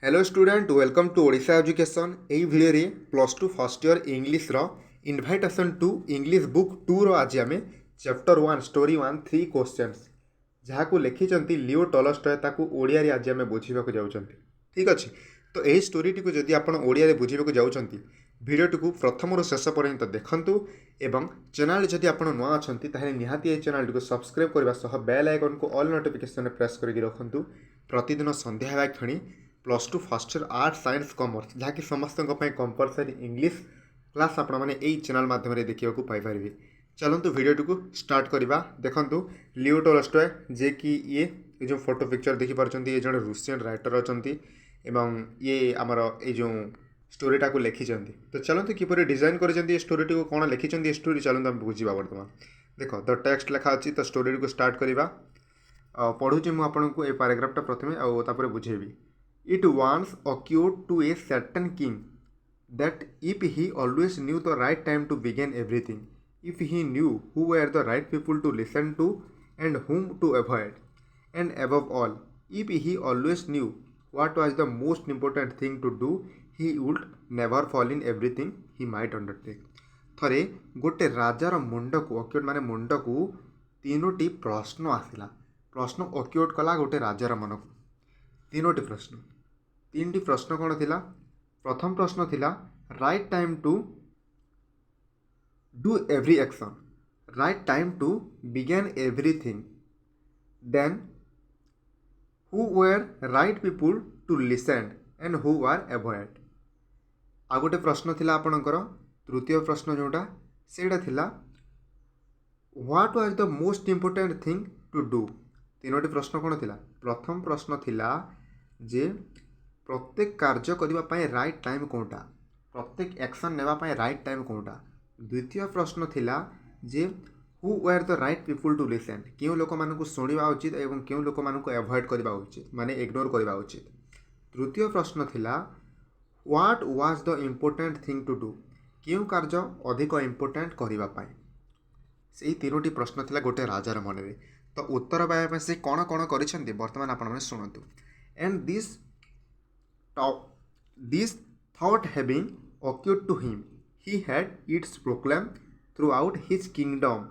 Hello student welcome to Odisha education यही video रे plus two first year English रो invitation to English book 2 रो आज आम चैप्टर 1 स्टोरी 1 3 क्वेश्चंस जहाँ को लिखिं लिओ टॉलस्टॉय ताकू ओडिया रे आज आम बुझा जाऊँगी। ठीक अच्छे तो यही स्टोरी को जदि आप ओडिया रे बुझा जाऊँगी भिडियोटी को प्रथम रू शेष पर्यंत देखूँ एवं चैनल जदि आप नुआ अच्छा निहाती ये चैनल को सब्सक्राइब करने सह बेल आइकन को ऑल नोटिफिकेशन प्रेस करके रखुँ प्रतिदिन संध्या होगा क्षणी plus two first year art science commerce जहाँकि समस्त कंपलसरी इंग्लिश क्लास आपण मैंने यही चैनल माध्यम देखा पाइपर। चलतु भिडियोटी को स्टार्ट करवा। देखु लिओ टॉलस्टॉय जे कि ये जो फोटो पिक्चर देखिपार ये जड़े रूसियन राइटर अच्छा ये आमर ये जो स्टोरीटा को लिखिं तो चलते किपर डिजाइन कर स्टोरीटी को कौन लिखिं ये स्टोरी चलते आम बुझा बर्तमान देख द टेक्स्ट लिखा अच्छी तो स्टोरी को स्टार्ट करवा पढ़ुची मुझे ये पैराग्राफटा प्रथम आउे बुझेबी। It once occurred to a certain king that if he always knew the right time to begin everything, if he knew who were the right people to listen to and whom to avoid, and above all, if he always knew what was the most important thing to do, he would never fall in everything he might undertake. थरे गोटे राजार मुंड को acute माने मुंड को तीनोटी प्रश्न आसिला। प्रश्न अक्यूट कला गोटे राजार मन को तीनोटी प्रश्न तीन प्रश्न कौन थिला। प्रथम प्रश्न थिला right time to do every action, right time to begin everything, then who were right people to listen and who are avoid. आ गोटे प्रश्न थिला आपणकर तृतीय प्रश्न जोटा सेटा थिला what was the most important thing to do. तीनोटी प्रश्न कौन थिला। प्रथम प्रश्न थिला जे प्रत्येक कार्य करने राइट टाइम कौटा, प्रत्येक एक्शन नेबाई राइट टाइम कौटा। द्वितीय प्रश्न थिला जे who were the right people to listen, क्यों लोक मानू शुणा उचित और क्यों लोक मानू एवॉइड करवा उचित माने इग्नोर करवा उचित। तृतीय प्रश्न थिला what was the important thing to do, क्यों कार्य अधिक इम्पोर्टेंट करने। से तीनोटी प्रश्न थिला गोटे राजार मन में। तो उत्तर पाइबा से कौन कौन कर बर्तमान आपने शुणु। And this thought having occurred to him, he had its proclaimed throughout his kingdom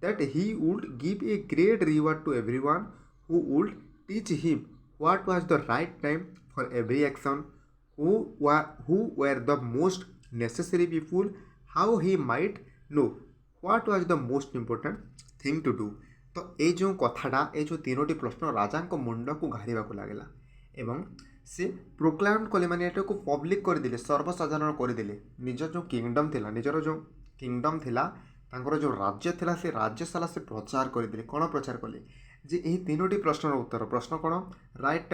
that he would give a great reward to everyone who would teach him what was the right time for every action, who were the most necessary people, how he might know what was the most important thing to do। तो ये जो कथाटा ये जो तीनोटी प्रश्न राजा मुंड को घारिबा को लागला एवं से प्रोक्लाम कले माने एटा को पब्लिक करदे सर्वसाधारण करदे। निज जो किंगडम थिला निजर जो किंगडम थिला तांकर जो राज्य थिला से राज्य सारा से प्रचार करदे। कौन प्रचार कले जे यही तीनोटी प्रश्नर उत्तर। प्रश्न कौन right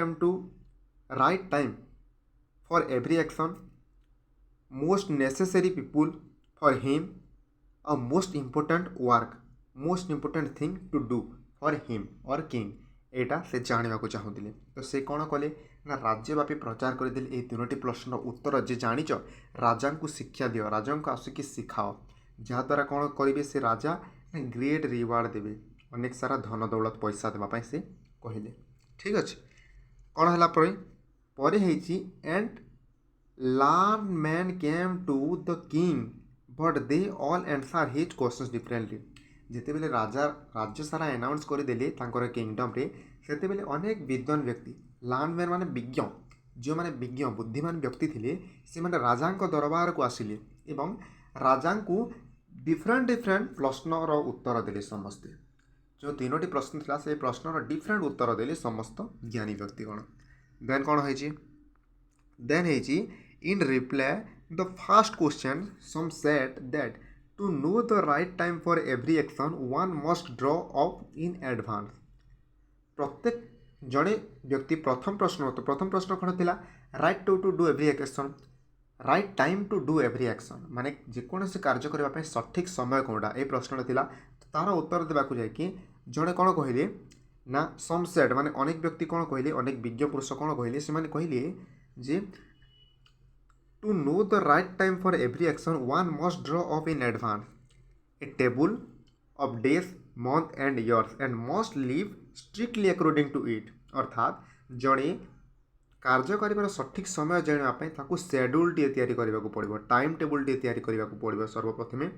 time for every action, most necessary people for him or most important work, most important thing to do for him or king एटा से जानवा को चाहूले। तो से कौन कले ना राज्यव्यापी प्रचार करदे। ये तीनोटी प्रश्न उत्तर जे जानिच राजा को शिक्षा दियो, राजा को आसिक शिखाओ जहाद्वारा कौन करेंगे से राजा ग्रेट रिवार्ड देवे, अनेक सारा धन दौलत पैसा देवाई से कहले। ठीक अच्छे कौन है पर and learn man came to the king but they all answer his questions differently. जिते बेले राजा राज्य सारा अनाउंस करदे किंगडम रे सेते बेले अनेक विद्वान व्यक्ति लर्नमैन माने विज्ञ जो माने विज्ञ बुद्धिमान व्यक्ति थिले से माने राजा दरबार को आसिले एवं राजा को डिफरेंट प्रश्नर उत्तर देले। समस्ते जो तीनोटी प्रश्न थिला से प्रश्नर डिफरेंट उत्तर देले समस्त ज्ञानी व्यक्तिगण। देन कौन है देन है in reply the first question some said that to know the right time for every action one must draw up in advance. प्रत्येक जड़े व्यक्ति प्रथम प्रश्न तो प्रथम प्रश्न कौन थिला right to do every action, right time to do every action माने जेकोसी कार्य करने सठिक समय कौटा ये प्रश्न थिला। तार उत्तर देवाक जाकि जड़े कौन कहले ना सनसेट माने अनेक व्यक्ति कौन कहले अनेक विज्ञ पुरुष कौन कहले से माने कहले जे to know the right time for every action one must draw up in advance a table of days month and years and must live strictly according to it. अर्थात जड़े कार्य कर सठिक समय जानापी शेड्यूलटे या पड़ो टाइम टेबुलटे या पड़ो सर्वप्रथमे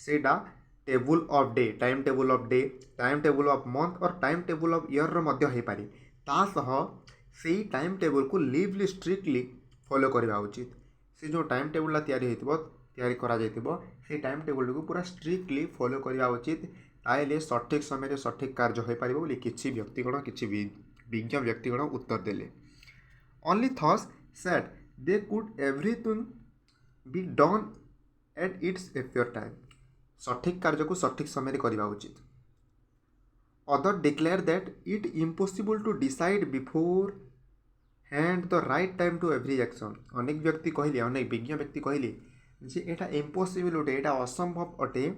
सेटा table of day time table of day time table of month और टाइम टेबुल ऑफ ईयर रही तासह से टाइम टेबुल को लिवली स्ट्रिक्टली फॉलो करवा उचित से जो टाइम टेबुलटा या टाइम टेबुल को पूरा स्ट्रिक्टली फॉलो करवा उचित ताइले सठिक समय सठिक कार्य हो पार बोली किसी व्यक्तिगण किसी विज्ञ व्यक्तिगण उत्तर देले only those said they could everything be done at its proper time सठिक कार्य को सठिक समय करवा उचित other declare that it impossible to decide beforehand the right time to every action अनेक व्यक्ति कहले अनेक विज्ञ व्यक्ति कहले जे एटा इम्पॉसिबल अटे एटा असंभव अटे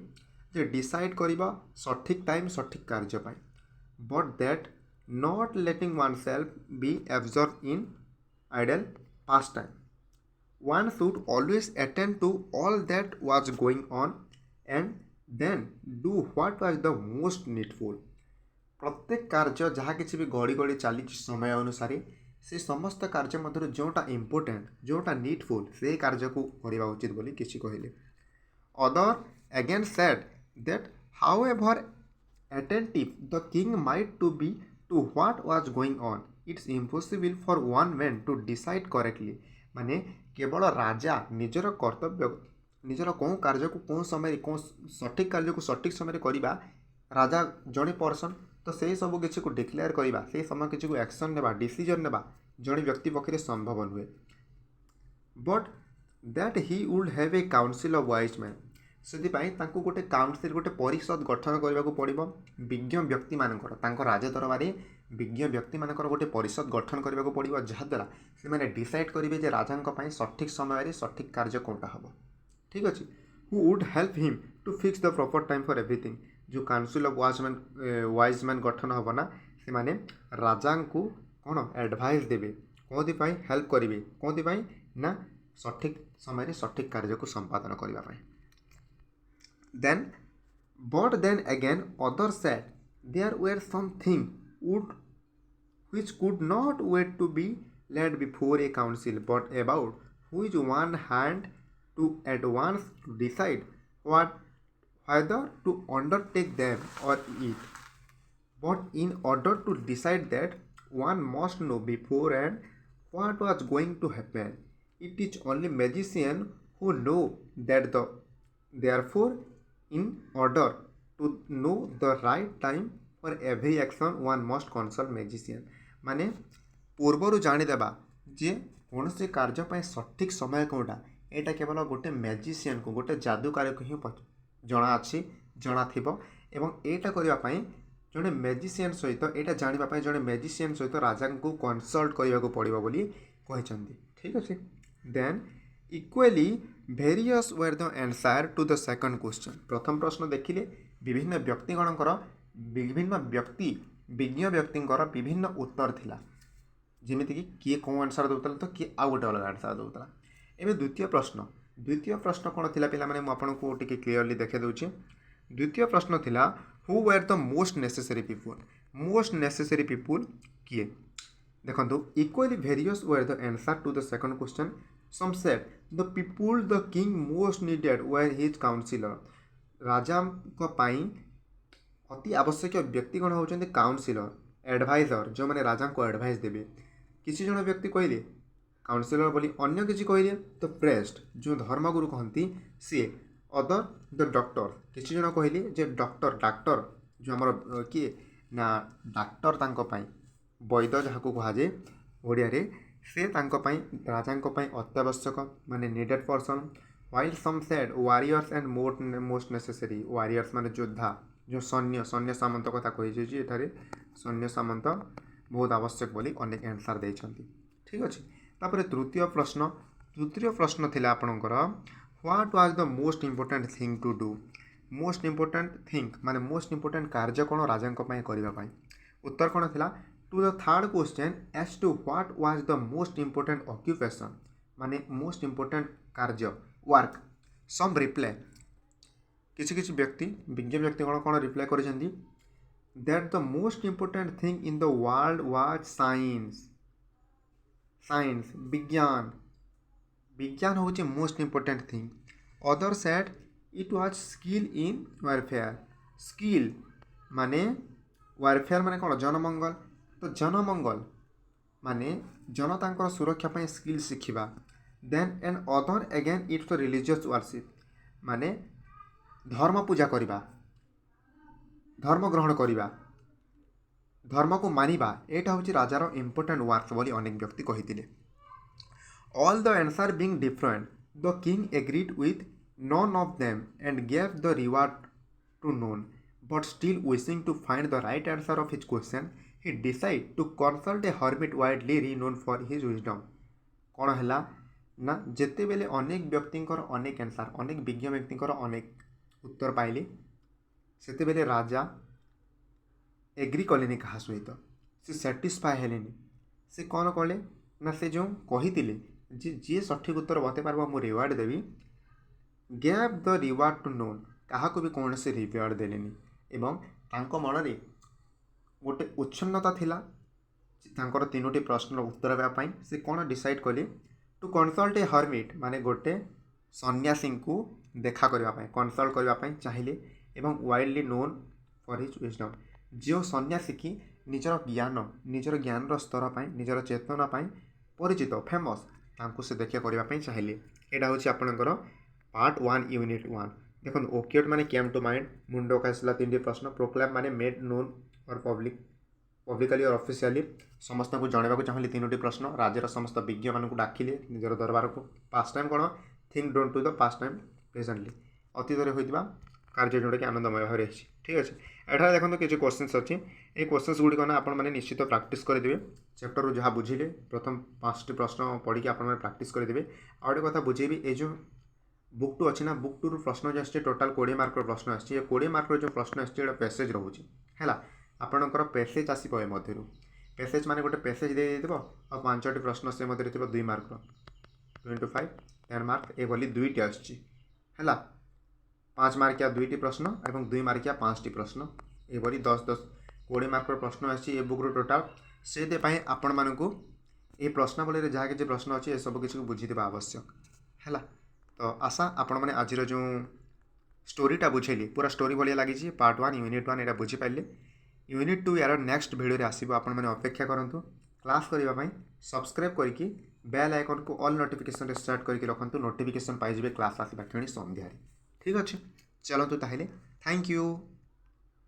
जे डिसाइड करबा सठिक टाइम सठिक कार्य पाई but that not letting oneself be absorb in idle pastime one should always attend to all that was going on and then do what was the most needful प्रत्येक कार्य जहाँ किसी भी घड़ी घड़ी चली समय अनुसार से समस्त कार्य मध्य जोटा इम्पोर्टेंट जोटा नीडफुल से कार्य को करवा उचित बोली किसी कहले other again said that however attentive the king might to be to what was going on it's impossible for one man to decide correctly माने केवल राजा निजर कर्तव्य निजर कौन कार्य को कौन समय कौन सठिक कार्य को सठिक समय करवा राजा जड़े पर्सन तो से सब किसी को डिक्लेयर करवा से समय किसी को एक्शन नेबा डिसीजन नेबा जड़े व्यक्ति पक्षे संभव नुहे but that he would have a council of wise man से गोटे काउंसिल गोटे परिषद गठन करने को पड़ो विज्ञ व्यक्ति मानकर राज दरबार विज्ञ व्यक्ति मानकर गोटे परिषद गठन करने को पड़ो जहाद्वारा से डिसाइड करेंगे राजा सठिक समय सठिक कार्य कौटा हम ठीक अच्छे who would help him to fix the proper time for everything जो काउंसिल ऑफ वाइज मैन गठन हम ना से माने राजा को कौन एडवाइस देवे कौन हेल्प करेंगे कौन ना सठिक समय सठिक कार्य को संपादन करने then again other said there were something would which could not wait to be led before a council but about which one hand to at once to decide whether to undertake them or it but in order to decide that one must know beforehand what was going to happen it is only magician who know that therefore in order to know the right time for every action one must consult magician माने पूर्वर जाणीदेवा जे कौन से कार्य सठिक समय कौटा यहाँ केवल गोटे magician को गोटे जादूकार को ही जना अच्छी जना थी एवं यहाँ करने जड़े मैजिशियन सहित यहाँ जानापी जड़े मैजिशियन सहित राजा को कनसल्ट करने को पड़ो बोली कहते ठीक अच्छे then equally various were the answer to the second question प्रथम प्रश्न देखिले विभिन्न व्यक्तिगणकर विभिन्न व्यक्ति विज्ञ व्यक्तिंकर विभिन्न उत्तर थिला जेमिति किए कौन आंसर दूसरा तो किए आउ गोटे अलग आंसर दूसरा एवं द्वितीय प्रश्न कौन थिला पिला माने मु आपनको टिके क्लियरली देखे दूचे द्वितीय प्रश्न थिला who were the most necessary people किए देखंतु equally various were the answer to the second question some said the people the king most needed were his councillor राजा को पाई अति आवश्यक व्यक्तिगण होउछन्ते काउंसिलर एडवाइजर जो मैंने राजा को एडवाइस देवे किसी जन व्यक्ति कहले काउंसिलर बोली अन्य किसी कहले तो प्रेस्ट जो धर्मगुरु कहती सी अदर द डॉक्टर किसी जन कहले जे डाक्टर जो आमर किए ना डाक्टर तांको वैद्य जहाँ को कहुए ओडिया रे से राजा अत्यावश्यक माने needed person while some said warriors and most necessary warriors माने योद्धा जो सैन्य सामंत कथा कही सैन्य सामंत बहुत आवश्यक बोली अनेक आंसर देइछन्ति ठीक अच्छे तापर तृतीय प्रश्न थिला आपणकर what was the most important thing to do most important thing माने मोस्ट इम्पोर्टेंट कार्य कौन राजा करने उत्तर कौन थिला to the third question as to what was the most important occupation माने मोस्ट इम्पोर्टेंट कार्य वर्क सम रिप्लाई किसी किसी व्यक्ति विज्ञ व्यक्ति कौन रिप्लाई कर that the most important thing in the world was science science विज्ञान विज्ञान हूँ most important thing other said it was skill in warfare skill माने वारफेयर माने कौन जनमंगल तो जनमंगल माने जनता सुरक्षा स्किल शिखा then and other again it's religious worship माने धर्म पूजा करवा धर्म ग्रहण करवा धर्म को मानिबा एटा हूँ राजार इम्पोर्टेंट वर्ड्स बोली अनेक व्यक्ति कही all the answer being different the king agreed with none of them and gave the reward to none but still wishing to find the right answer of his question he decided to consult a hermit widely renowned for his wisdom कौन है ना जिते बेले अनेक व्यक्ति अनेक answer अनेक विज्ञ व्यक्ति अनेक उत्तर पाइले सेते बेले राजा एग्री कले क्या सहित से साटिस्फाए हेले से कौन कले ना से जो कही जी सठिक उत्तर बते पार मु रिवार्ड देवी gave the reward to none क्या भी कौन से रिवार्ड देलेनी एवं तांको मन रे गोटे उच्छन्नता थिला तांकर तीनोटी प्रश्न उत्तर देवाई से कौन डिसाइड कले टू कंसल्ट ए हर्मिट माने गोटे सन्यासी को देखा करने कंसल्ट करने चाहिए एवं widely known for his wisdom जो सन्यासी की निजर ज्ञान स्तर पर निजर चेतना परिचित फेमस तांको से देखा करने चाहिए यहाँ हूँ आपंकर पार्ट 1 यूनिट 1 देखो ओक्योट माने केम टू माइंड मुंड आसला 3टी प्रश्न प्रोक्लेम माने मेड नोन और पब्लिकली और ऑफिशियली समस्त को जनवाक चाहिए 3टी प्रश्न राज्यर समस्त विज्ञ मान डाकिले निजर दरबार को पास्ट टाइम कौन think don't to the past time presently अतीत होता कार्य जोटा कि आनंदमय भाव रही ठीक अच्छे एठार देखो किसी क्वेश्चंस अच्छी ये क्वेश्चंस गुड़िक ना आपण मैंने निश्चित प्रैक्टिस करेंगे चैप्टर रू जहाँ बुझिले प्रथम 5टी प्रश्न पढ़ी आपने प्रैक्टिस करेंगे आ गए कथा बुझेबी ये जो बुक टू अच्छी ना बुक टू प्रश्न जो आए टोटाल 20 मार्क प्रश्न आए 20 मार्क जो प्रश्न आए पैसेज रोचे है आपणकर पैसेज आसो मध्य पैसेज माने गोटे पैसेज दे और 5टी प्रश्न से मध्य 2 मार्क 2 into 5 10 मार्क ये बोली 2टी आसला 5 मार्किया 2टी प्रश्न और 2 मार्किया 5टी प्रश्न ये बोली 20 मार्क प्रश्न आसी बुक रू टोटाल से आपण मानक ये प्रश्नावली जहाँ किसी प्रश्न अच्छी सब किसी बुझीवा आवश्यक है तो आशा आपण मैंने आज जो स्टोरीटा बुझेली पूरा स्टोरी भाया लगी पार्ट 1 यूनिट 1 यहाँ बुझीपारे यूनिट 2 यार नेक्स्ट भिडियो आसो आपण मैंने अपेक्षा करूँ क्लास करने सब्सक्राइब करके बेल आइकन को ऑल नोटिफिकेशन सेट करके रखु नोटिफिकेशन पाइबे क्लास आसवा क्षणी संध्यारे ठीक अच्छे चलतु ताहले थैंक यू।